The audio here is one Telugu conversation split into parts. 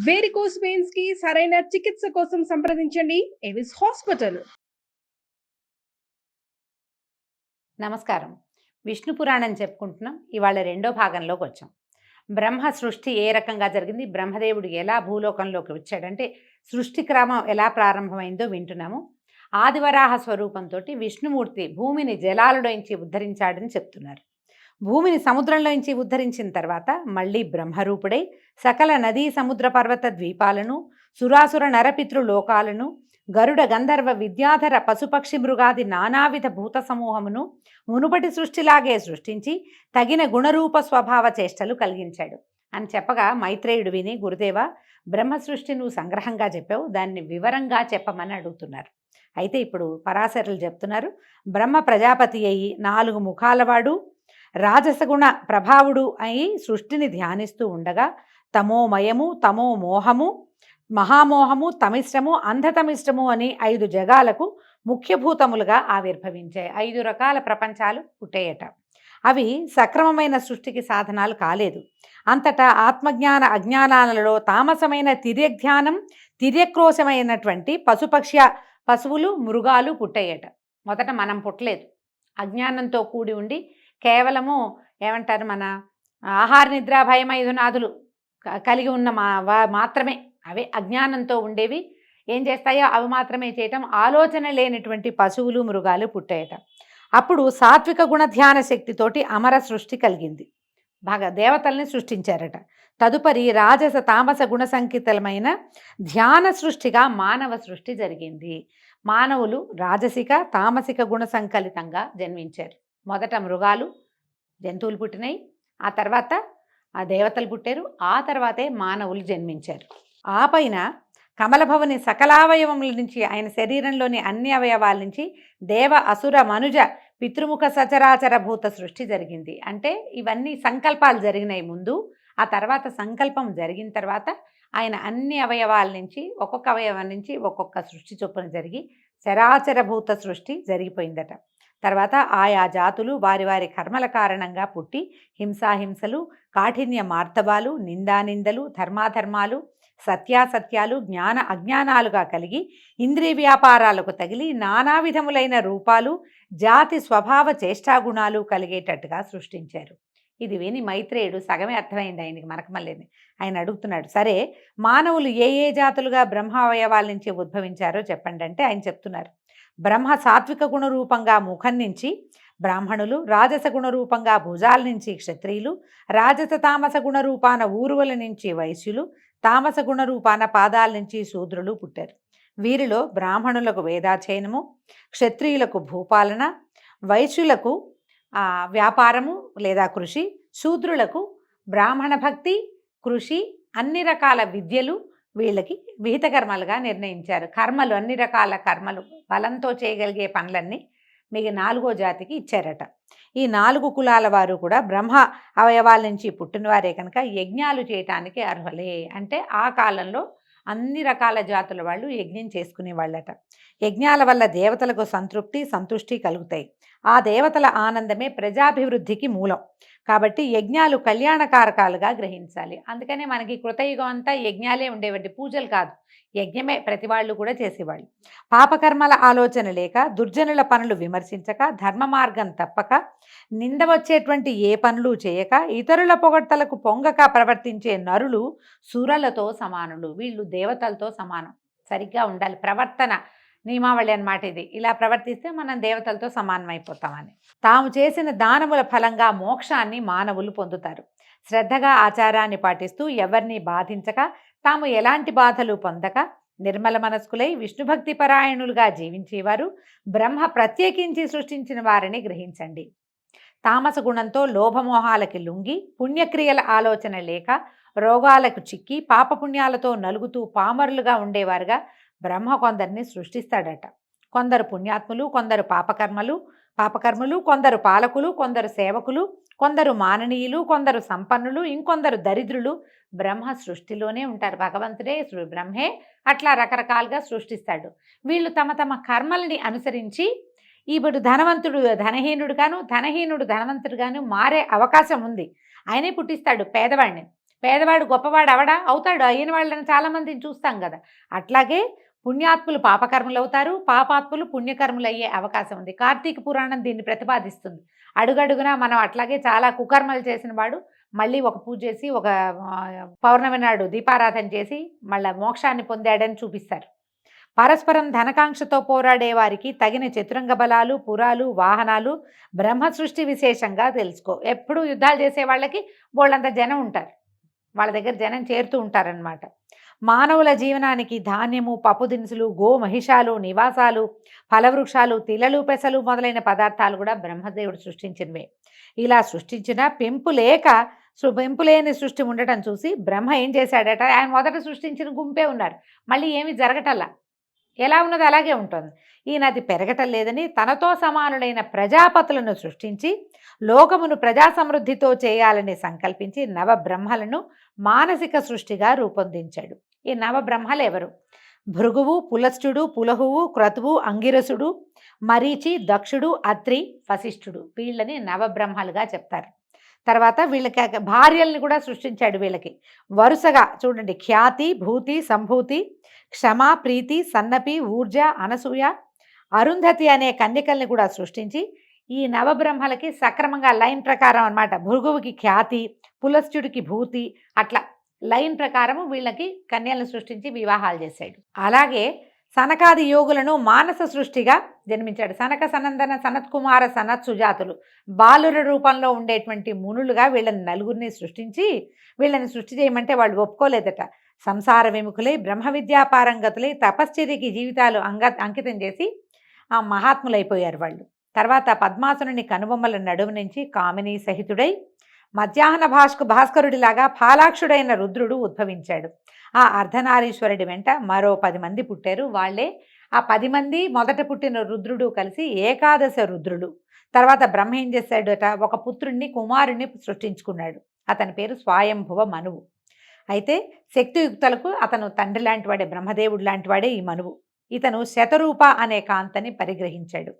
వేరికోస్ వెయిన్స్ కి సరైన చికిత్స కోసం సంప్రదించండి ఎవిస్ హాస్పిటల్. నమస్కారం. విష్ణు పురాణం చెప్పుకుంటున్నాం. ఇవాళ రెండో భాగంలోకి వచ్చాం. బ్రహ్మ సృష్టి ఏ రకంగా జరిగింది, బ్రహ్మదేవుడు ఎలా భూలోకంలోకి వచ్చాడంటే సృష్టి క్రమం ఎలా ప్రారంభమైందో వింటున్నాము. ఆదివరాహ స్వరూపంతో విష్ణుమూర్తి భూమిని జలాలలోంచి ఉద్ధరించాడని చెప్తున్నారు. భూమిని సముద్రంలోంచి ఉద్ధరించిన తర్వాత మళ్ళీ బ్రహ్మరూపుడై సకల నదీ సముద్ర పర్వత ద్వీపాలను, సురాసుర నరపితృ లోకాలను, గరుడ గంధర్వ విద్యాధర పశుపక్షి మృగాది నానావిధ భూత సమూహమును మునుపటి సృష్టిలాగే సృష్టించి తగిన గుణరూప స్వభావ చేష్టలు కలిగించాడు అని చెప్పగా మైత్రేయుడు విని, గురుదేవ, బ్రహ్మ సృష్టి నువ్వు సంగ్రహంగా చెప్పావు, దాన్ని వివరంగా చెప్పమని అడుగుతున్నారు. అయితే ఇప్పుడు పరాశరులు చెప్తున్నారు, బ్రహ్మ ప్రజాపతి అయి 4 ముఖాలవాడు, రాజసగుణ ప్రభావుడు అయి సృష్టిని ధ్యానిస్తూ ఉండగా తమోమయము, తమో మోహము, మహామోహము, తమిష్టము, అంధతమిష్టము అని 5 జగాలకు ముఖ్యభూతములుగా ఆవిర్భవించాయి. 5 రకాల ప్రపంచాలు పుట్టేయట. అవి సక్రమమైన సృష్టికి సాధనాలు కాలేదు. అంతటా ఆత్మజ్ఞాన అజ్ఞానాలలో తామసమైన తిర్యజ్ఞానం, తిర్యక్రోశమైనటువంటి పశువులు, మృగాలు పుట్టేయట. మొదట మనం పుట్టలేదు. అజ్ఞానంతో కూడి ఉండి కేవలము ఏమంటారు, మన ఆహార నిద్ర భయం 5 నాదులు కలిగి ఉన్న మాత్రమే, అవే అజ్ఞానంతో ఉండేవి. ఏం చేస్తాయో అవి మాత్రమే చేయటం, ఆలోచన లేనటువంటి పశువులు, మృగాలు పుట్టాయట. అప్పుడు సాత్విక గుణ ధ్యాన శక్తితోటి అమర సృష్టి కలిగింది. బాగా దేవతల్ని సృష్టించారట. తదుపరి రాజస తామస గుణ సంకేతమైన ధ్యాన సృష్టిగా మానవ సృష్టి జరిగింది. మానవులు రాజసిక తామసిక గుణ సంకలితంగా జన్మించారు. మొదట మృగాలు, జంతువులు పుట్టినాయి, ఆ తర్వాత ఆ దేవతలు పుట్టారు, ఆ తర్వాతే మానవులు జన్మించారు. ఆ పైన కమలభవని సకలావయవముల నుంచి, ఆయన శరీరంలోని అన్ని అవయవాల నుంచి దేవ అసుర మనుజ పితృముఖ సచరాచర భూత సృష్టి జరిగింది. అంటే ఇవన్నీ సంకల్పాలు జరిగినాయి ముందు, ఆ తర్వాత సంకల్పం జరిగిన తర్వాత ఆయన అన్ని అవయవాల నుంచి, ఒక్కొక్క అవయవం నుంచి ఒక్కొక్క సృష్టి చొప్పున జరిగి చరాచర భూత సృష్టి జరిగిపోయిందట. తర్వాత ఆయా జాతులు వారి వారి కర్మల కారణంగా పుట్టి హింసాహింసలు, కాఠిన్య మార్తబాలు, నిందానిందలు, ధర్మాధర్మాలు, సత్యాసత్యాలు, జ్ఞాన అజ్ఞానాలుగా కలిగి ఇంద్రియ వ్యాపారాలకు తగిలి నానా విధములైన రూపాలు, జాతి స్వభావ చేష్టాగుణాలు కలిగేటట్టుగా సృష్టించారు. ఇది విని మైత్రేయుడు సగమే అర్థమైంది ఆయనకి, మనకమల్లేని. ఆయన అడుగుతున్నాడు, సరే మానవులు ఏ ఏ జాతులుగా బ్రహ్మావయవాల నుంచి ఉద్భవించారో చెప్పండి అంటే ఆయన చెప్తున్నారు. బ్రహ్మ సాత్విక గుణరూపంగా ముఖం నుంచి బ్రాహ్మణులు, రాజస గుణరూపంగా భుజాల నుంచి క్షత్రియులు, రాజస తామస గుణరూపాన ఊరువల నుంచి వైశ్యులు, తామస గుణరూపాన పాదాల నుంచి శూద్రులు పుట్టారు. వీరిలో బ్రాహ్మణులకు వేదాధ్యయనము, క్షత్రియులకు భూపాలన, వైశ్యులకు వ్యాపారము లేదా కృషి, శూద్రులకు బ్రాహ్మణ భక్తి, కృషి, అన్ని రకాల విద్యలు వీళ్ళకి విహిత కర్మలుగా నిర్ణయించారు. కర్మలు, అన్ని రకాల కర్మలు, బలంతో చేయగలిగే పనులన్నీ మీకు 4వ జాతికి ఇచ్చారట. ఈ 4 కులాల వారు కూడా బ్రహ్మ అవయవాల నుంచి పుట్టినవారే కనుక యజ్ఞాలు చేయటానికి అర్హులే. అంటే ఆ కాలంలో అన్ని రకాల జాతుల వాళ్ళు యజ్ఞం చేసుకునేవాళ్ళట. యజ్ఞాల వల్ల దేవతలకు సంతృప్తి, సంతుష్టి కలుగుతాయి. ఆ దేవతల ఆనందమే ప్రజాభివృద్ధికి మూలం. కాబట్టి యజ్ఞాలు కళ్యాణకారకాలుగా గ్రహించాలి. అందుకనే మనకి కృతయుగం అంతా యజ్ఞాలే ఉండేవంటి, పూజలు కాదు, యజ్ఞమే ప్రతి వాళ్ళు కూడా చేసేవాళ్ళు. పాపకర్మల ఆలోచన లేక, దుర్జనుల పనులు విమర్శించక, ధర్మ మార్గం తప్పక, నింద వచ్చేటువంటి ఏ పనులు చేయక, ఇతరుల పొగడ్తలకు పొంగక ప్రవర్తించే నరులు సురలతో సమానులు. వీళ్ళు దేవతలతో సమానం. సరిగ్గా ఉండాలి ప్రవర్తన, నియమావళి అన్నమాట ఇది. ఇలా ప్రవర్తిస్తే మనం దేవతలతో సమానమైపోతామని. తాము చేసిన దానముల ఫలంగా మోక్షాన్ని మానవులు పొందుతారు. శ్రద్ధగా ఆచారాన్ని పాటిస్తూ ఎవరిని బాధించక, తాము ఎలాంటి బాధలు పొందక, నిర్మల మనస్కులై విష్ణుభక్తి పరాయణులుగా జీవించేవారు బ్రహ్మ ప్రత్యేకించి సృష్టించిన వారిని గ్రహించండి. తామస గుణంతో లోభమోహాలకి లొంగి, పుణ్యక్రియల ఆలోచన లేక, రోగాలకు చిక్కి, పాపపుణ్యాలతో నలుగుతూ పామరులుగా ఉండేవారుగా బ్రహ్మ కొందరిని సృష్టిస్తాడట. కొందరు పుణ్యాత్ములు, కొందరు పాపకర్మలు, కొందరు పాలకులు, కొందరు సేవకులు, కొందరు మాననీయులు, కొందరు సంపన్నులు, ఇంకొందరు దరిద్రులు బ్రహ్మ సృష్టిలోనే ఉంటారు. భగవంతుడే బ్రహ్మే అట్లా రకరకాలుగా సృష్టిస్తాడు. వీళ్ళు తమ తమ కర్మల్ని అనుసరించి ఇప్పుడు ధనవంతుడు ధనహీనుడుగాను, ధనహీనుడు ధనవంతుడుగాను మారే అవకాశం ఉంది. ఆయనే పుట్టిస్తాడు పేదవాడిని. పేదవాడు గొప్పవాడు అవడా అవుతాడు, అయిన వాళ్ళని చాలామందిని చూస్తాం కదా. అట్లాగే పుణ్యాత్ములు పాపకర్మలు అవుతారు, పాపాత్ములు పుణ్యకర్మలు అయ్యే అవకాశం ఉంది. కార్తీక పురాణం దీన్ని ప్రతిపాదిస్తుంది. అడుగడుగునా మనం అట్లాగే చాలా కుకర్మలు చేసిన వాడు మళ్ళీ ఒక పూజ చేసి ఒక పౌర్ణమి నాడు దీపారాధన చేసి మళ్ళీ మోక్షాన్ని పొందాడని చూపిస్తారు. పరస్పరం ధనకాంక్షతో పోరాడే వారికి తగిన చతురంగ బలాలు, పురాలు, వాహనాలు బ్రహ్మ సృష్టి విశేషంగా తెలుసుకో. ఎప్పుడూ యుద్ధాలు చేసే వాళ్ళకి వాళ్ళంత జనం ఉంటారు, వాళ్ళ దగ్గర జనం చేరుతూ ఉంటారనమాట. మానవుల జీవనానికి ధాన్యము, పప్పు దినుసులు, మహిషాలు, నివాసాలు, ఫలవృక్షాలు, తిలలు, పెసలు మొదలైన పదార్థాలు కూడా బ్రహ్మదేవుడు సృష్టించినవే. ఇలా సృష్టించిన పెంపులేని సృష్టి ఉండటం చూసి బ్రహ్మ ఏం చేశాడట, ఆయన మొదట సృష్టించిన గుంపే ఉన్నారు, మళ్ళీ ఏమీ జరగటల్లా, ఎలా ఉన్నది అలాగే ఉంటుంది. ఈయన అది పెరగటం లేదని తనతో సమానులైన ప్రజాపతులను సృష్టించి లోకమును ప్రజా సమృద్ధితో చేయాలని సంకల్పించి నవబ్రహ్మలను మానసిక సృష్టిగా రూపొందించాడు. ఈ నవబ్రహ్మలు ఎవరు? భృగువు, పులస్త్యుడు, పులహువు, క్రతువు, అంగిరసుడు, మరీచి, దక్షుడు, అత్రి, వశిష్ఠుడు. వీళ్ళని నవబ్రహ్మలుగా చెప్తారు. తర్వాత వీళ్ళకి భార్యల్ని కూడా సృష్టించాడు. వీళ్ళకి వరుసగా చూడండి, ఖ్యాతి, భూతి, సంభూతి, క్షమ, ప్రీతి, సన్నపి, ఊర్జ, అనసూయ, అరుంధతి అనే కన్యకల్ని కూడా సృష్టించి ఈ నవబ్రహ్మలకి సక్రమంగా లైన్ ప్రకారం అన్నమాట. భృగువుకి ఖ్యాతి, పులస్త్యుడికి భూతి, అట్లా లైన్ ప్రకారము వీళ్ళకి కన్యలను సృష్టించి వివాహాలు చేశాడు. అలాగే సనకాది యోగులను మానస సృష్టిగా జన్మించాడు. సనక, సనందన, సనత్కుమార, సనత్ సుజాతులు బాలుర రూపంలో ఉండేటువంటి మునులుగా వీళ్ళని నలుగురిని సృష్టించి వీళ్ళని సృష్టి చేయమంటే వాళ్ళు ఒప్పుకోలేదట. సంసార విముఖులై బ్రహ్మ విద్యాపారంగతులై తపశ్చర్యకి జీవితాలు అంకితం చేసి ఆ మహాత్ములైపోయారు వాళ్ళు. తర్వాత పద్మాసుని కనుబొమ్మల నడుము నుంచి కామిని సహితుడై మధ్యాహ్న భాస్కరుడిలాగా ఫాలాక్షుడైన రుద్రుడు ఉద్భవించాడు. ఆ అర్ధనారీశ్వరుడి వెంట మరో 10 మంది పుట్టారు. వాళ్ళే ఆ 10 మంది మొదట పుట్టిన రుద్రుడు కలిసి ఏకాదశ రుద్రుడు. తర్వాత బ్రహ్మ ఏం చేశాడట, ఒక పుత్రుణ్ణి, కుమారుణ్ణి సృష్టించుకున్నాడు. అతని పేరు స్వయంభువ మనువు. అయితే శక్తియుక్తులకు అతను తండ్రి లాంటివాడే, బ్రహ్మదేవుడు లాంటివాడే ఈ మనువు. ఇతను శతరూప అనే కాంతని పరిగ్రహించాడు.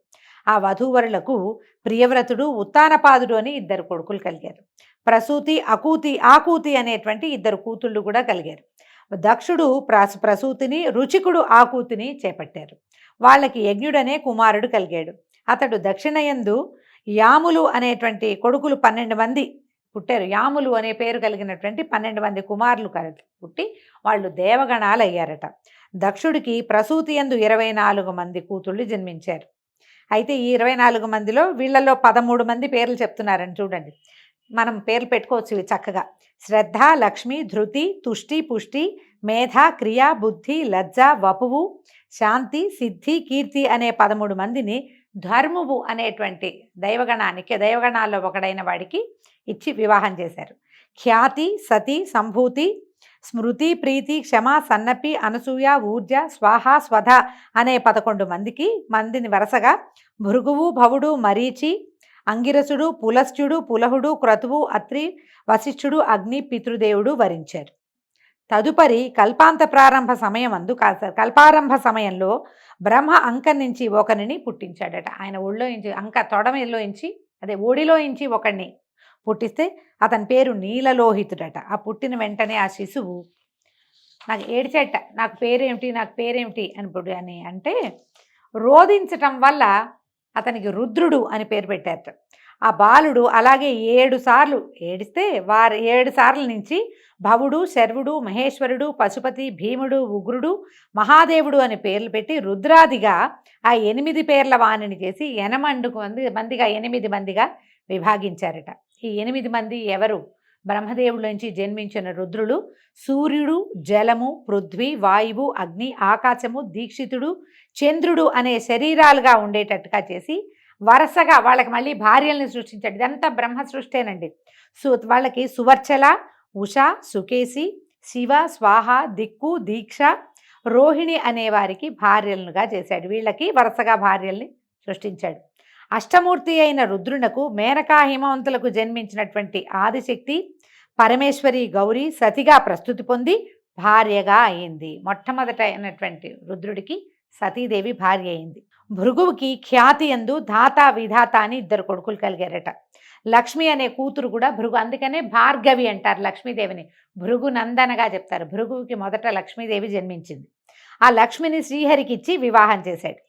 ఆ వధూవరులకు ప్రియవ్రతుడు, ఉత్తానపాదుడు అని 2 కొడుకులు కలిగారు. ప్రసూతి, ఆకూతి అనేటువంటి 2 కూతుళ్ళు కూడా కలిగారు. దక్షుడు ప్రసూతిని, రుచికుడు ఆకూతిని చేపట్టారు. వాళ్ళకి యజ్ఞుడనే కుమారుడు కలిగాడు. అతడు దక్షిణయందు యాములు అనేటువంటి కొడుకులు 12 మంది పుట్టారు. యాములు అనే పేరు కలిగినటువంటి 12 మంది కుమారులు పుట్టి వాళ్ళు దేవగణాలు అయ్యారట. దక్షుడికి ప్రసూతి యందు 24 మంది కూతుళ్ళు జన్మించారు. అయితే ఈ 24 మందిలో వీళ్ళలో 13 మంది పేర్లు చెప్తున్నారని చూడండి. మనం పేర్లు పెట్టుకోవచ్చు ఇవి చక్కగా. శ్రద్ధ, లక్ష్మి, ధృతి, తుష్టి, పుష్టి, మేధ, క్రియ, బుద్ధి, లజ్జ, వపువు, శాంతి, సిద్ధి, కీర్తి అనే 13 మందిని ధర్మువు అనేటువంటి దైవగణాల్లో ఒకడైన వాడికి ఇచ్చి వివాహం చేశారు. ఖ్యాతి, సతి, సంభూతి, స్మృతి, ప్రీతి, క్షమ, సన్నపి, అనసూయ, ఊర్జ, స్వాహ, స్వధ అనే 11 మందిని వరుసగా భృగువు, భవుడు, మరీచి, అంగిరసుడు, పులస్త్యుడు, పులహుడు, క్రతువు, అత్రి, వశిష్ఠుడు, అగ్ని, పితృదేవుడు వరించారు. తదుపరి కల్పారంభ సమయంలో బ్రహ్మ అంకం నుంచి ఒకరిని పుట్టించాడట. ఆయన ఓడిలో ఇంచి ఒకడిని పుట్టిస్తే అతని పేరు నీలలోహితుడట. ఆ పుట్టిన వెంటనే ఆ శిశువు నాకు ఏడ్చేట, నాకు పేరేమిటి అని అంటే రోధించటం వల్ల అతనికి రుద్రుడు అని పేరు పెట్టారట. ఆ బాలుడు అలాగే 7 సార్లు ఏడిస్తే 7 సార్ల నుంచి భవుడు, శర్వుడు, మహేశ్వరుడు, పశుపతి, భీముడు, ఉగ్రుడు, మహాదేవుడు అని పేర్లు పెట్టి రుద్రాదిగా ఆ 8 పేర్ల వాణిని చేసి 8 మందిగా విభాగించారట. ఈ 8 మంది ఎవరు? బ్రహ్మదేవుడి నుంచి జన్మించిన రుద్రులు సూర్యుడు, జలము, పృథ్వీ, వాయువు, అగ్ని, ఆకాశము, దీక్షితుడు, చంద్రుడు అనే శరీరాలుగా ఉండేటట్టుగా చేసి వరుసగా వాళ్ళకి మళ్ళీ భార్యల్ని సృష్టించాడు. ఇదంతా బ్రహ్మ సృష్టేనండి. వాళ్ళకి సువర్చల, ఉష, సుకేసి, శివ, స్వాహ, దిక్కు, దీక్ష, రోహిణి అనే వారికి భార్యలుగా చేశాడు. వీళ్ళకి వరుసగా భార్యల్ని సృష్టించాడు. అష్టమూర్తి అయిన రుద్రునకు మేనకా హిమవంతులకు జన్మించినటువంటి ఆదిశక్తి పరమేశ్వరి గౌరీ సతిగా ప్రస్తుతి పొంది భార్యగా అయింది. మొట్టమొదట అయినటువంటి రుద్రుడికి సతీదేవి భార్య అయింది. భృగువుకి ఖ్యాతి యందు ధాత, విధాత అని 2 కొడుకులు కలిగారట. లక్ష్మి అనే కూతురు కూడా భృగు, అందుకనే భార్గవి అంటారు లక్ష్మీదేవిని. భృగు నందనగా చెప్తారు. భృగువుకి మొదట లక్ష్మీదేవి జన్మించింది. ఆ లక్ష్మిని శ్రీహరికి ఇచ్చి వివాహం చేశాడు.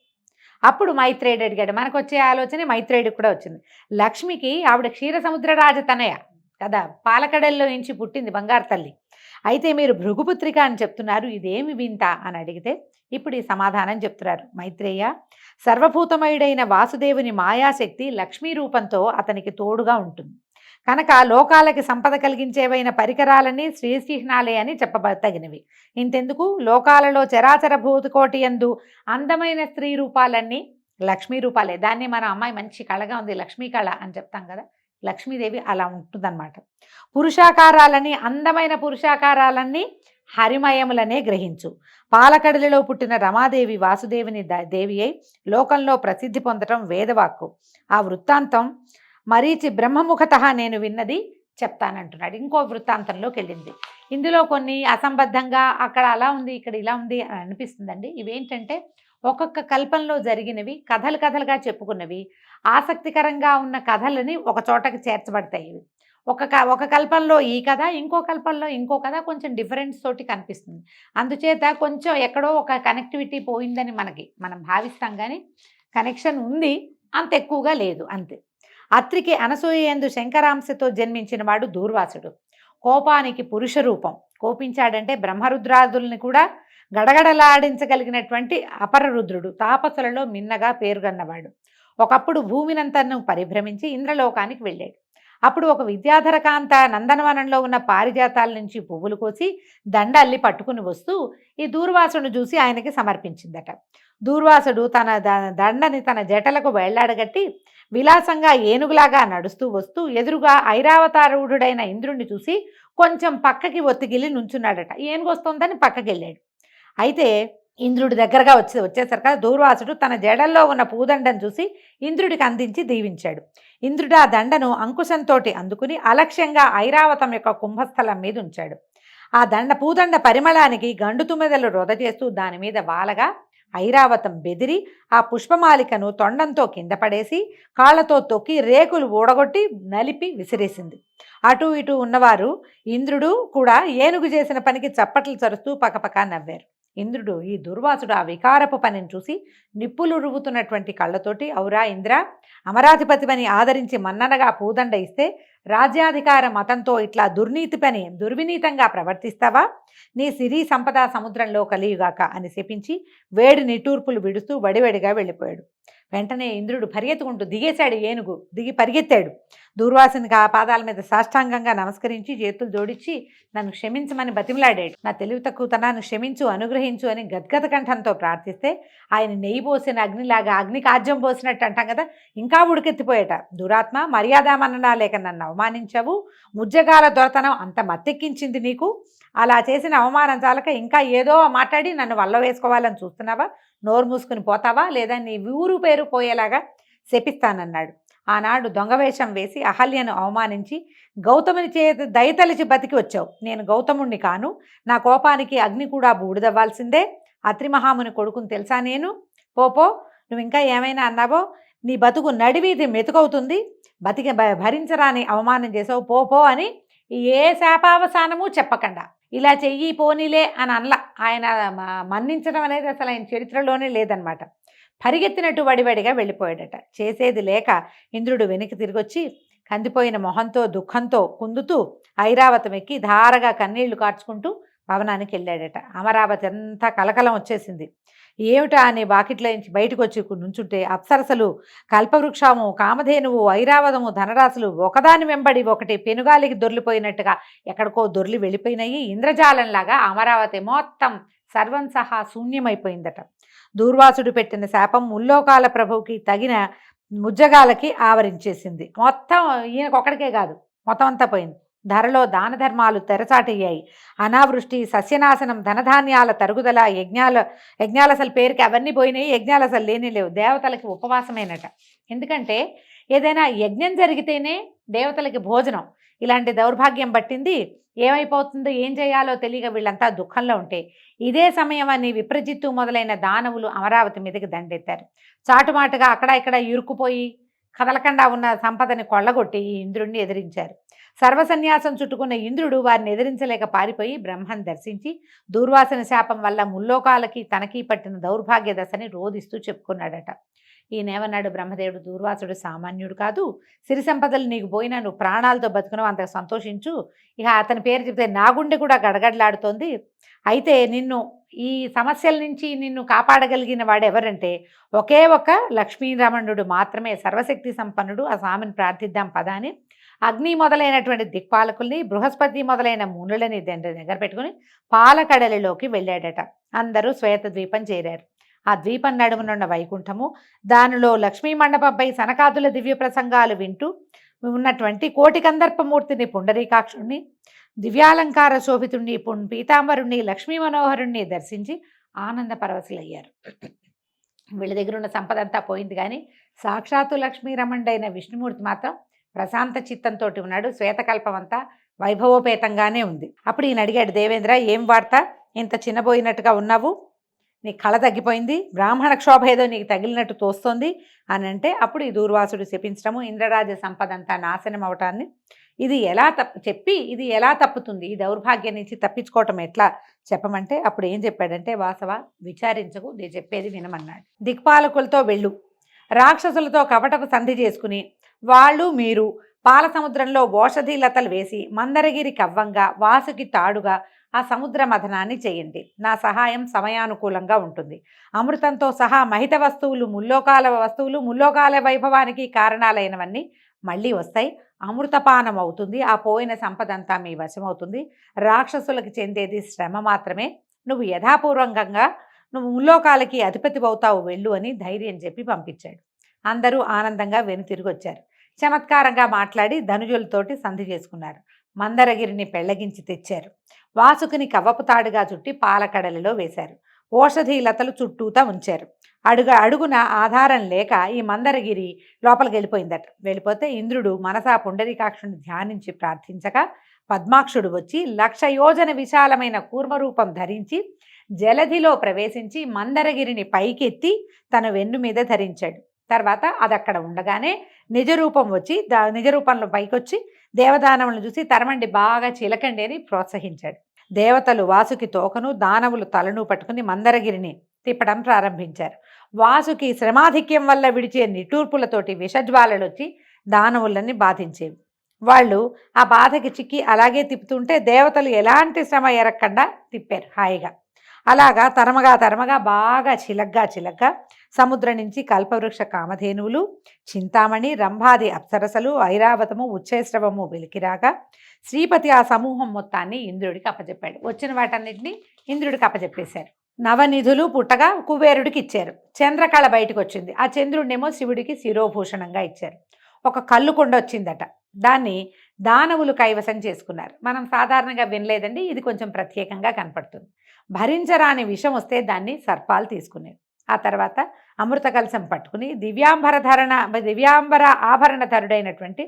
అప్పుడు మైత్రేయుడు అడిగాడు. మనకు వచ్చే ఆలోచన మైత్రేయుడికి కూడా వచ్చింది. లక్ష్మికి ఆవిడ క్షీరసముద్ర రాజతనయ కదా, పాలకడల్లో నుంచి పుట్టింది బంగారు తల్లి. అయితే మీరు భృగుపుత్రిక అని చెప్తున్నారు, ఇదేమి వింత అని అడిగితే ఇప్పుడు ఈ సమాధానం చెప్తున్నారు మైత్రేయ. సర్వభూతమయుడైన వాసుదేవుని మాయాశక్తి లక్ష్మీ రూపంతో అతనికి తోడుగా ఉంటుంది కనుక లోకాలకి సంపద కలిగించేవైన పరికరాలన్నీ శ్రీచిహ్నాలే అని చెప్పబడతగినవి. ఇంతెందుకు, లోకాలలో చరాచర భూతకోటి యందు అందమైన స్త్రీ రూపాలన్నీ లక్ష్మీ రూపాలే. దాన్ని మన అమ్మాయి మంచి కళగా ఉంది, లక్ష్మీ కళ అని చెప్తాం కదా, లక్ష్మీదేవి అలా ఉంటుందన్నమాట. పురుషాకారాలన్నీ, అందమైన పురుషాకారాలన్నీ హరిమయములనే గ్రహించు. పాలకడలిలో పుట్టిన రమాదేవి వాసుదేవుని దేవి అయి లోకంలో ప్రసిద్ధి పొందటం వేదవాక్కు. ఆ వృత్తాంతం మరీచి బ్రహ్మముఖత నేను విన్నది చెప్తానంటున్నాడు. ఇంకో వృత్తాంతంలోకి వెళ్ళింది. ఇందులో కొన్ని అసంబద్ధంగా అక్కడ అలా ఉంది ఇక్కడ ఇలా ఉంది అని అనిపిస్తుందండి. ఇవేంటంటే ఒక్కొక్క కల్పంలో జరిగినవి, కథలు కథలుగా చెప్పుకున్నవి, ఆసక్తికరంగా ఉన్న కథలని ఒక చోటకి చేర్చబడతాయి. ఇవి ఒక కల్పంలో ఈ కథ, ఇంకో కల్పంలో ఇంకో కథ, కొంచెం డిఫరెన్స్ తోటి కనిపిస్తుంది. అందుచేత కొంచెం ఎక్కడో ఒక కనెక్టివిటీ పోయిందని మనం భావిస్తాం, కానీ కనెక్షన్ ఉంది, అంత ఎక్కువగా లేదు అంతే. అత్రికి అనసూయందు శంకరాంశతో జన్మించిన వాడు దూర్వాసుడు. కోపానికి పురుష రూపం. కోపించాడంటే బ్రహ్మరుద్రాదుల్ని కూడా గడగడలాడించగలిగినటువంటి అపరరుద్రుడు. తాపసులలో మిన్నగా పేరుగన్నవాడు. ఒకప్పుడు భూమినంతను పరిభ్రమించి ఇంద్రలోకానికి వెళ్ళాడు. అప్పుడు ఒక విద్యాధర కాంత నందనవనంలో ఉన్న పారిజాతాల నుంచి పువ్వులు కోసి దండ అల్లి పట్టుకుని వస్తూ ఈ దూర్వాసును చూసి ఆయనకి సమర్పించిందట. దూర్వాసుడు తన దండని తన జటలకు వేళ్లాడగట్టి విలాసంగా ఏనుగులాగా నడుస్తూ వస్తూ ఎదురుగా ఐరావతారూఢుడైన ఇంద్రుణ్ణి చూసి కొంచెం పక్కకి ఒత్తిగిలి నుంచున్నాడట. ఏనుగు వస్తుందని పక్కకి వెళ్ళాడు. అయితే ఇంద్రుడి దగ్గరగా వచ్చేసరికి దూర్వాసుడు తన జడల్లో ఉన్న పూదండను చూసి ఇంద్రుడికి అందించి దీవించాడు. ఇంద్రుడు ఆ దండను అంకుశంతో అందుకుని అలక్ష్యంగా ఐరావతం యొక్క కుంభస్థలం మీద ఉంచాడు. ఆ పూదండ పరిమళానికి గండు తుమ్మెదలు రొద చేస్తూ దాని మీద వాలగా ఐరావతం బెదిరి ఆ పుష్పమాలికను తొండంతో కింద పడేసి కాళ్లతో తొక్కి రేకులు ఊడగొట్టి నలిపి విసిరేసింది. అటు ఇటు ఉన్నవారు ఇంద్రుడు కూడా ఏనుగు చేసిన పనికి చప్పట్లు చరుస్తూ పకపక నవ్వారు. ఇంద్రుడు ఈ దుర్వాసుడు ఆ వికారపు పనిని చూసి నిప్పులు రువ్వుతున్నటువంటి కళ్ళతోటి, ఔరా ఇంద్ర, అమరాధిపతిపని ఆదరించి మన్ననగా పూదండ ఇస్తే రాజ్యాధికార మతంతో ఇట్లా దుర్వినీతంగా ప్రవర్తిస్తావా? నీ సిరి సంపద సముద్రంలో కలియుగాక అని శపించి వేడి నిట్టూర్పులు విడుస్తూ వడివడిగా వెళ్ళిపోయాడు. వెంటనే ఇంద్రుడు పరిగెత్తుకుంటూ దిగేశాడు. ఏనుగు దిగి పరిగెత్తాడు. దూర్వాసునికి ఆ పాదాల మీద సాష్టాంగంగా నమస్కరించి చేతులు జోడించి నన్ను క్షమించమని బతిమలాడాడు. నా తెలివి తక్కువతనాన్ని క్షమించు, అనుగ్రహించు అని గద్గద కంఠంతో ప్రార్థిస్తే ఆయన నెయ్యి పోసిన అగ్నిలాగా, అగ్ని కాజ్యం పోసినట్టు అంటాం కదా, ఇంకా ఉడికెత్తిపోయేట. దురాత్మ, మర్యాదామన్నా లేక నన్ను అవమానించావు. ముజ్జగాల దొరతనం అంత మత్తెక్కించింది నీకు. అలా చేసిన అవమానం చాలక ఇంకా ఏదో మాట్లాడి నన్ను వల్ల వేసుకోవాలని చూస్తున్నావా? నోరు మూసుకుని పోతావా, లేదా నీ ఊరు పేరు పోయేలాగా శపిస్తానన్నాడు. ఆనాడు దొంగవేషం వేసి అహల్యను అవమానించి గౌతముని చేతి దయతలిచి బతికి వచ్చావు. నేను గౌతముణ్ణి కాను. నా కోపానికి అగ్ని కూడా బూడిదవ్వాల్సిందే. అత్రిమహాముని కొడుకుని తెలుసా నేను? పోపో, నువ్వు ఇంకా ఏమైనా అన్నావో నీ బతుకు నడివీధి మెతుకవుతుంది. భరించరాని అవమానం చేసావు, పోపో అని ఏ శాపావసానము చెప్పకుండా ఇలా చెయ్యి పోనీలే అని అనలా. ఆయన మన్నించడం అనేది అసలు ఆయన చరిత్రలోనే లేదనమాట. పరిగెత్తినట్టు వడివడిగా వెళ్ళిపోయాడట. చేసేది లేక ఇంద్రుడు వెనక్కి తిరిగొచ్చి కందిపోయిన మొహంతో దుఃఖంతో కుందుతూ ఐరావతం ఎక్కి ధారగా కన్నీళ్లు కార్చుకుంటూ భవనానికి వెళ్ళాడట. అమరావతి అంతా కలకలం వచ్చేసింది. ఏమిటా అని వాకిట్లో నుంచి బయటకు వచ్చి నుంచుంటే అప్సరసలు, కల్పవృక్షము, కామధేనువు, ఐరావతము, ధనరాశులు ఒకదాని వెంబడి ఒకటి పెనుగాలికి దొర్లిపోయినట్టుగా ఎక్కడికో దొర్లి వెళ్ళిపోయినాయి. ఇంద్రజాలంలాగా అమరావతి మొత్తం సర్వం సహా శూన్యమైపోయిందట. దూర్వాసుడు పెట్టిన శాపం ముల్లోకాల ప్రభువుకి తగిన ముజ్జగాలకి ఆవరించేసింది. మొత్తం ఈయనకొక్కడికే కాదు, మొత్తం అంతా పోయింది. ధరలో దాన ధర్మాలు తెరచాటయ్యాయి. అనావృష్టి, సస్యనాశనం, ధనధాన్యాల తరుగుదల, యజ్ఞాలు అసలు పేరుకి అవన్నీ పోయినాయి. యజ్ఞాలు అసలు లేనే లేవు. దేవతలకి ఉపవాసమేనట. ఎందుకంటే ఏదైనా యజ్ఞం జరిగితేనే దేవతలకి భోజనం. ఇలాంటి దౌర్భాగ్యం పట్టింది. ఏమైపోతుందో ఏం చేయాలో తెలియక వీళ్ళంతా దుఃఖంలో ఉంటే ఇదే సమయం అని విప్రజిత్తు మొదలైన దానవులు అమరావతి మీదకి దండెత్తారు. చాటుమాటుగా అక్కడ ఇక్కడ ఇరుక్కుపోయి కదలకుండా ఉన్న సంపదని కొల్లగొట్టి ఈ ఇంద్రుడిని ఎదిరించారు. సర్వసన్యాసం చుట్టుకున్న ఇంద్రుడు వారిని ఎదిరించలేక పారిపోయి బ్రహ్మను దర్శించి దూర్వాసన శాపం వల్ల ముల్లోకాలకి తనకి పట్టిన దౌర్భాగ్య దశని రోధిస్తూ చెప్పుకున్నాడట. ఈయనేమన్నాడు బ్రహ్మదేవుడు, దూర్వాసుడు సామాన్యుడు కాదు, సిరి సంపదలు నీకు పోయినా నువ్వు ప్రాణాలతో బతుకున్నావు, అంత సంతోషించు. ఇక అతని పేరు చెప్తే నా గుండె కూడా గడగడలాడుతోంది. అయితే నిన్ను ఈ సమస్యల నుంచి నిన్ను కాపాడగలిగిన వాడు ఎవరంటే ఒకే ఒక లక్ష్మీరమణుడు మాత్రమే, సర్వశక్తి సంపన్నుడు. ఆ స్వామిని ప్రార్థిద్దాం పదా అని అగ్ని మొదలైనటువంటి దిక్పాలకుల్ని, బృహస్పతి మొదలైన మునులని దగ్గర పెట్టుకుని పాలకడలిలోకి వెళ్ళాడట. అందరూ శ్వేత ద్వీపం చేరారు. ఆ ద్వీపం నడుమునున్న వైకుంఠము, దానిలో లక్ష్మీ మండపంపై సనకాదుల దివ్య ప్రసంగాలు వింటూ ఉన్నటువంటి కోటి కందర్పమూర్తిని, పుండరీకాక్షుణ్ణి, దివ్యాలంకార శోభితుణ్ణి, పీతాంబరుణ్ణి, లక్ష్మీ మనోహరుణ్ణి దర్శించి ఆనంద పరవశులయ్యారు. వీళ్ళ దగ్గర ఉన్న సంపద అంతా పోయింది, కానీ సాక్షాత్తు లక్ష్మీరమణుడైన విష్ణుమూర్తి మాత్రం ప్రశాంత చిత్తంతో ఉన్నాడు. శ్వేతకల్పం అంతా వైభవోపేతంగానే ఉంది. అప్పుడు ఈయన అడిగాడు, దేవేంద్ర ఏం వార్త, ఇంత చిన్నబోయినట్టుగా ఉన్నావు, నీ కళ తగ్గిపోయింది, బ్రాహ్మణ క్షోభ ఏదో నీకు తగిలినట్టు తోస్తోంది అని అంటే, అప్పుడు ఈ దూర్వాసుడు శపించడము, ఇంద్రరాజ సంపద అంతా నాశనం అవటాన్ని, ఇది ఎలా తప్పుతుంది, ఈ దౌర్భాగ్యం నుంచి తప్పించుకోవటం ఎట్లా చెప్పమంటే, అప్పుడు ఏం చెప్పాడంటే, వాసవ విచారించకు, నేను చెప్పేది వినమన్నాడు. దిక్పాలకులతో వెళ్ళు, రాక్షసులతో కపటపు సంధి చేసుకుని వాళ్ళు మీరు పాల సముద్రంలో ఓషధి లతలు వేసి మందరగిరి కవ్వంగా వాసుకి తాడుగా ఆ సముద్ర మథనాన్ని చేయండి. నా సహాయం సమయానుకూలంగా ఉంటుంది. అమృతంతో సహా మహిత వస్తువులు, ముల్లోకాల వైభవానికి కారణాలైనవన్నీ మళ్ళీ వస్తాయి. అమృతపానం అవుతుంది. ఆ పోయిన సంపదంతా మీ వశమవుతుంది. రాక్షసులకు చెందేది శ్రమ మాత్రమే. నువ్వు యథాపూర్వకంగా నువ్వు ముల్లోకాలకి అధిపతి అవుతావు, వెళ్ళు అని ధైర్యం చెప్పి పంపించాడు. అందరూ ఆనందంగా వెనుతిరిగి వచ్చారు. చమత్కారంగా మాట్లాడి ధనుజులతోటి సంధి చేసుకున్నారు. మందరగిరిని పెళ్లగించి తెచ్చారు. వాసుకుని కవ్వపు తాడుగా చుట్టి పాలకడలిలో వేశారు. ఓషధి లతలు చుట్టూతా ఉంచారు. అడుగున ఆధారం లేక ఈ మందరగిరి లోపలికి వెళ్ళిపోయిందట. వెళ్ళిపోతే ఇంద్రుడు మనసా పుండరీకాక్షుని ధ్యానించి ప్రార్థించగా పద్మాక్షుడు వచ్చి 1,00,000 యోజన విశాలమైన కూర్మరూపం ధరించి జలధిలో ప్రవేశించి మందరగిరిని పైకెత్తి తన వెన్ను మీద ధరించాడు. తర్వాత అది అక్కడ ఉండగానే నిజరూపం వచ్చి నిజరూపంలో పైకొచ్చి దేవదానవులను చూసి తరమండి, బాగా చిలకండి అని ప్రోత్సహించాడు. దేవతలు వాసుకి తోకను, దానవులు తలను పట్టుకుని మందరగిరిని తిప్పడం ప్రారంభించారు. వాసుకి శ్రమాధిక్యం వల్ల విడిచే నిట్టూర్పులతోటి విషజ్వాలలు వచ్చి దానవులని బాధించేవి. వాళ్ళు ఆ బాధకి చిక్కి అలాగే తిప్పుతుంటే దేవతలు ఎలాంటి శ్రమ ఎరక్కుండా తిప్పారు హాయిగా. అలాగా తరమగా బాగా చిలగ్గా సముద్రం నుంచి కల్పవృక్ష కామధేనువులు, చింతామణి, రంభాది అప్సరసలు, ఐరావతము, ఉచ్చైశ్రవము వెలికిరాగా శ్రీపతి ఆ సమూహం మొత్తాన్ని ఇంద్రుడికి అప్పచెప్పాడు. వచ్చిన వాటన్నిటిని ఇంద్రుడికి అప్పచెప్పేశారు. నవనిధులు పుట్టగా కుబేరుడికి ఇచ్చారు. చంద్రకళ బయటకు వచ్చింది. ఆ చంద్రుడినేమో శివుడికి శిరోభూషణంగా ఇచ్చారు. ఒక కళ్ళు కొండ వచ్చిందట, దాన్ని దానవులు కైవసం చేసుకున్నారు. మనం సాధారణంగా వినలేదండి, ఇది కొంచెం ప్రత్యేకంగా కనపడుతుంది. భరించరాని విషం వస్తే దాన్ని సర్పాలు తీసుకునేవి. ఆ తర్వాత అమృత కలశం పట్టుకుని దివ్యాంబర ఆభరణధరుడైనటువంటి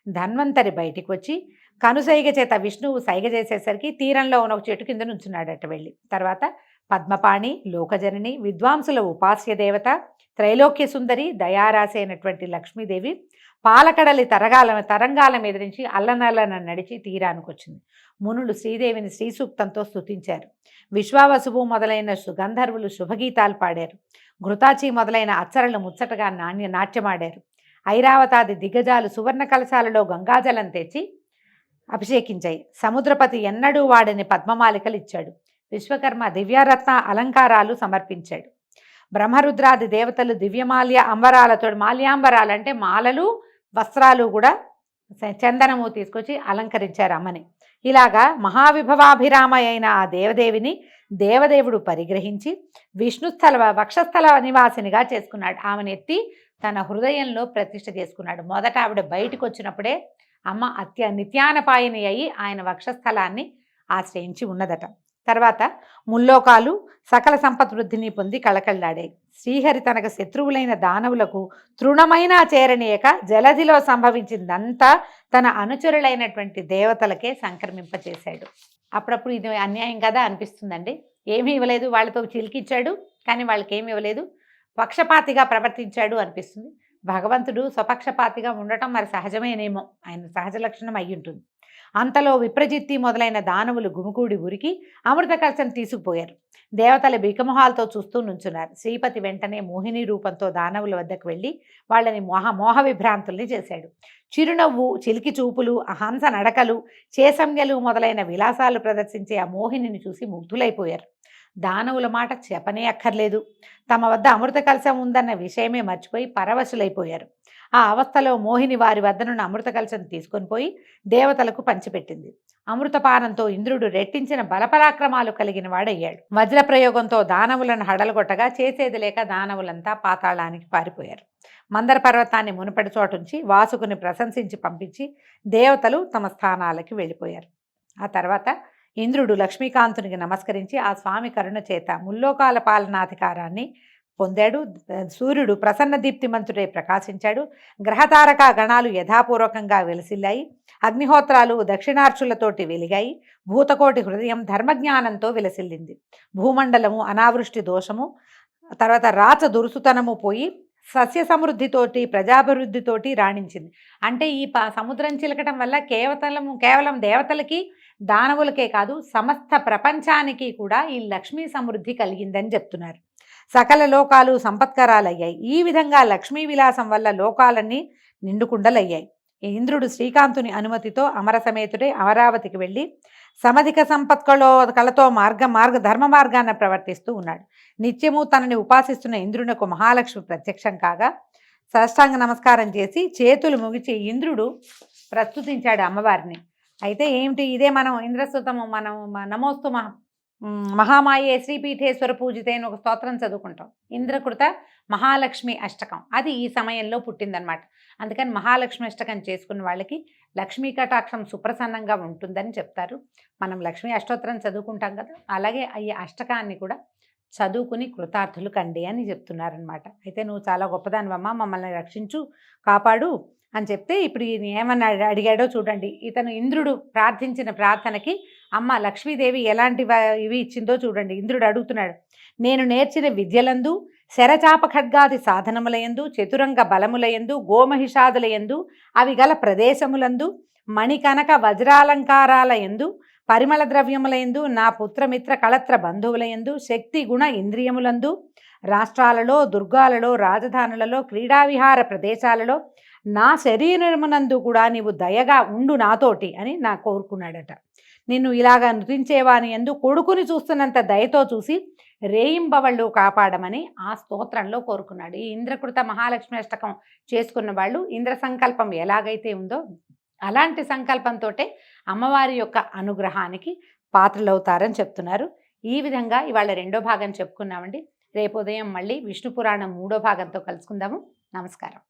ధన్వంతరి బయటికి వచ్చి కనుసైగ చేత విష్ణువు సైగ చేసేసరికి తీరంలో ఉన్న ఒక చెట్టు కింద నుంచున్నాడట వెళ్ళి. తర్వాత పద్మపాణి, లోకజనని, విద్వాంసుల ఉపాస్య దేవత, త్రైలోక్య సుందరి, దయారాశి అయినటువంటి లక్ష్మీదేవి పాలకడలి తరంగాల మీద నుంచి అల్లనల్లన నడిచి తీరానికి వచ్చింది. మునులు శ్రీదేవిని శ్రీసూక్తంతో స్తుతించారు. విశ్వావసువు మొదలైన సుగంధర్వులు శుభగీతాలు పాడారు. ఘృతాచి మొదలైన అచ్చరలు ముచ్చటగా నాట్యమాడారు. ఐరావతాది దిగ్గజాలు సువర్ణ కలశాలలో గంగాజలం తెచ్చి అభిషేకించాయి. సముద్రపతి ఎన్నడూ వాడని పద్మమాలికలు ఇచ్చాడు. విశ్వకర్మ దివ్యరత్న అలంకారాలు సమర్పించాడు. బ్రహ్మరుద్రాది దేవతలు దివ్యమాల్య అంబరాలతో, మాల్యాంబరాలు అంటే మాలలు, వస్త్రాలు కూడా చందనము తీసుకొచ్చి అలంకరించారు అమ్మని. ఇలాగా మహావిభవాభిరామ అయిన ఆ దేవదేవిని దేవదేవుడు పరిగ్రహించి విష్ణుస్థల వక్షస్థల నివాసినిగా చేసుకున్నాడు. ఆమెను ఎత్తి తన హృదయంలో ప్రతిష్ఠ చేసుకున్నాడు. మొదట ఆవిడ బయటకు వచ్చినప్పుడే అమ్మ నిత్యానపాయిని అయి ఆయన వక్షస్థలాన్ని ఆశ్రయించి ఉన్నదట. తర్వాత ముల్లోకాలు సకల సంపద్వృద్ధిని పొంది కళకళలాడాయి. శ్రీహరి తనకు శత్రువులైన దానవులకు తృణమైనా చేరనీయక జలధిలో సంభవించిందంతా తన అనుచరులైనటువంటి దేవతలకే సంక్రమింపచేశాడు. అప్పుడప్పుడు ఇది అన్యాయం కదా అనిపిస్తుందండి. ఏమీ ఇవ్వలేదు, వాళ్ళతో చిలికిచ్చాడు కానీ వాళ్ళకి ఏమి ఇవ్వలేదు, పక్షపాతిగా ప్రవర్తించాడు అనిపిస్తుంది. భగవంతుడు స్వపక్షపాతిగా ఉండటం మరి సహజమేనేమో, ఆయన సహజ లక్షణం అయి ఉంటుంది. అంతలో విప్రజిత్తి మొదలైన దానవులు గుమికూడి ఉరికి అమృత కలశం తీసుకుపోయారు. దేవతల బికమొహాలతో చూస్తూ నుంచున్నారు. శ్రీపతి వెంటనే మోహిని రూపంతో దానవుల వద్దకు వెళ్ళి వాళ్ళని మోహ విభ్రాంతుల్ని చేశాడు. చిరునవ్వు, చిలికి చూపులు, హంస నడకలు, చేసంజ్ఞలు మొదలైన విలాసాలు ప్రదర్శించే ఆ మోహినిని చూసి ముగ్ధులైపోయారు. దానవుల మాట చెప్పనే అక్కర్లేదు. తమ వద్ద అమృత కలశం ఉందన్న విషయమే మర్చిపోయి పరవశులైపోయారు. ఆ అవస్థలో మోహిని వారి వద్దనున్న అమృత కలశం తీసుకొని పోయి దేవతలకు పంచిపెట్టింది. అమృతపానంతో ఇంద్రుడు రెట్టించిన బలపరాక్రమాలు కలిగిన వాడయ్యాడు. వజ్ర ప్రయోగంతో దానవులను హడలగొట్టగా చేసేది లేక దానవులంతా పాతాళానికి పారిపోయారు. మందర పర్వతాన్ని మునుపటి చోటుంచి వాసుకుని ప్రశంసించి పంపించి దేవతలు తమ స్థానాలకి వెళ్ళిపోయారు. ఆ తర్వాత ఇంద్రుడు లక్ష్మీకాంతునికి నమస్కరించి ఆ స్వామి కరుణ చేత ముల్లోకాల పాలనాధికారాన్ని పొందాడు. సూర్యుడు ప్రసన్న దీప్తిమంతుడై ప్రకాశించాడు. గ్రహతారక గణాలు యథాపూర్వకంగా వెలసిల్లాయి. అగ్నిహోత్రాలు దక్షిణార్చులతోటి వెలిగాయి. భూతకోటి హృదయం ధర్మజ్ఞానంతో విలసిల్లింది. భూమండలము అనావృష్టి దోషము, తర్వాత రాచ దురుసుతనము పోయి సస్య సమృద్ధితోటి ప్రజాభివృద్ధితోటి రాణించింది. అంటే ఈ సముద్రం చిలకటం వల్ల కేవలం దేవతలకి దానవులకే కాదు సమస్త ప్రపంచానికి కూడా ఈ లక్ష్మీ సమృద్ధి కలిగిందని చెప్తున్నారు. సకల లోకాలు సంపత్కరాలయ్యాయి. ఈ విధంగా లక్ష్మీ విలాసం వల్ల లోకాలన్నీ నిండుకుండలయ్యాయి. ఇంద్రుడు శ్రీకాంతుని అనుమతితో అమరసమేతుడే అమరావతికి వెళ్ళి సమధిక కళతో ధర్మ మార్గాన ప్రవర్తిస్తూ ఉన్నాడు. నిత్యము తనని ఉపాసిస్తున్న ఇంద్రునకు మహాలక్ష్మి ప్రత్యక్షం కాగా సాష్టాంగ నమస్కారం చేసి చేతులు ముగిచి ఇంద్రుడు ప్రస్తుతించాడు అమ్మవారిని. అయితే ఏమిటి, ఇదే మనం ఇంద్రస్తుతము, మనం నమోస్తు మహామాయే శ్రీపీఠేశ్వర పూజితే అని ఒక స్తోత్రం చదువుకుంటాం. ఇంద్రకృత మహాలక్ష్మి అష్టకం అది ఈ సమయంలో పుట్టిందనమాట. అందుకని మహాలక్ష్మి అష్టకం చేసుకున్న వాళ్ళకి లక్ష్మీ కటాక్షం సుప్రసన్నంగా ఉంటుందని చెప్తారు. మనం లక్ష్మీ అష్టోత్తరం చదువుకుంటాం కదా, అలాగే ఈ అష్టకాన్ని కూడా చదువుకుని కృతార్థులు కండి అని చెప్తున్నారనమాట. అయితే నువ్వు చాలా గొప్పదానివమ్మ, మమ్మల్ని రక్షించు, కాపాడు అని చెప్తే ఇప్పుడు ఈయన ఏమన్నా అడిగాడో చూడండి. ఇతను ఇంద్రుడు ప్రార్థించిన ప్రార్థనకి అమ్మ లక్ష్మీదేవి ఎలాంటి ఇవి ఇచ్చిందో చూడండి. ఇంద్రుడు అడుగుతున్నాడు, నేను నేర్చిన విద్యలందు, శరచాప ఖడ్గాది సాధనములయందు, చతురంగ బలములయందు, గోమహిషాదులయందు, అవి గల ప్రదేశములందు, మణికనక వజ్రాలంకారాలయందు, పరిమళ ద్రవ్యములయందు, నా పుత్రమిత్ర కళత్ర బంధువులయందు, శక్తి గుణ ఇంద్రియములందు, రాష్ట్రాలలో, దుర్గాలలో, రాజధానులలో, క్రీడావిహార ప్రదేశాలలో, నా శరీరమునందు కూడా నీవు దయగా ఉండు నాతోటి అని నా కోరుకున్నాడట. నిన్ను ఇలాగా నృతించేవాని యందు కొడుకుని చూస్తున్నంత దయతో చూసి రేయింబవళ్ళు కాపాడమని ఆ స్తోత్రంలో కోరుకున్నాడు. ఈ ఇంద్రకృత మహాలక్ష్మి అష్టకం చేసుకున్న వాళ్ళు ఇంద్ర సంకల్పం ఎలాగైతే ఉందో అలాంటి సంకల్పంతో అమ్మవారి యొక్క అనుగ్రహానికి పాత్రలవుతారని చెప్తున్నారు. ఈ విధంగా ఇవాళ 2వ భాగం చెప్పుకున్నామండి. రేపు ఉదయం మళ్ళీ విష్ణు పురాణం 3వ భాగంతో కలుసుకుందాము. నమస్కారం.